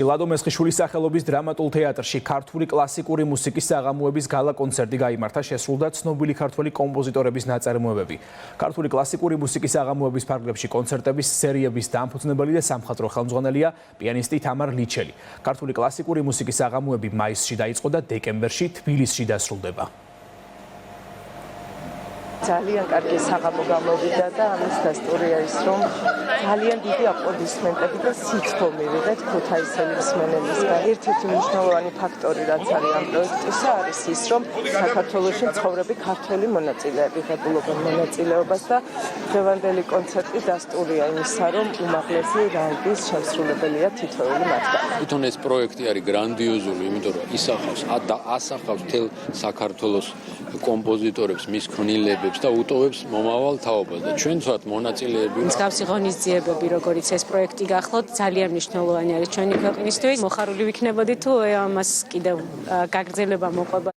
ლადო მესხიშვილის სახელობის დრამატულ თეატრში ქართული კლასიკური მუსიკის საღამოების გალა კონცერტი გაიმართა, შესრულდა ცნობილი ქართველი კომპოზიტორების ნაწარმოებები. ქართული კლასიკური მუსიკის საღამოების ფარგლებში კონცერტების სერიების დამფუძნებელი და სამხატვრო ხელმძღვანელია პიანისტი თამარ ლიჩელი. ქართული კლასიკური მუსიკის საღამოები მაისში დაიწყო და დეკემბერში თბილისში დასრულდება. ძალიან კარგი საღამო გამოვიდა და ამის დასტურია ის, რომ ძალიან დიდი აპლოდისმენტები და სიცხო მივიღეთ ქუთაისელი მსმენელისგან. ერთ-ერთი მნიშვნელოვანი ფაქტორი, რაც არის ამ პროექტისა, არის ის, რომ საქართველოში მცხოვრები ქართველი მონაწილეები ღებულობენ მონაწილეობას და დღევანდელი კონცერტი დასტურია იმისა, რომ უმაღლესი რანგის შემსრულებელია თითოეული მათგანი. თვითონ ეს პროექტი არის გრანდიოზული, იმიტომ რომ ასახავს მთელ საქართველოს კომპოზიტორებს, მის ქმნილებებს და უტოვებს მომავალ თაობას და ჩვენც ვართ მონაწილეები. მსგავსი ღონისძიებები, როგორიც ეს პროექტი გახლავთ, ძალიან მნიშვნელოვანი არის ჩვენი ქვეყნისთვის. მოხარული ვიქნებოდი თუ ამას კიდევ გაგრძელება მოყვება.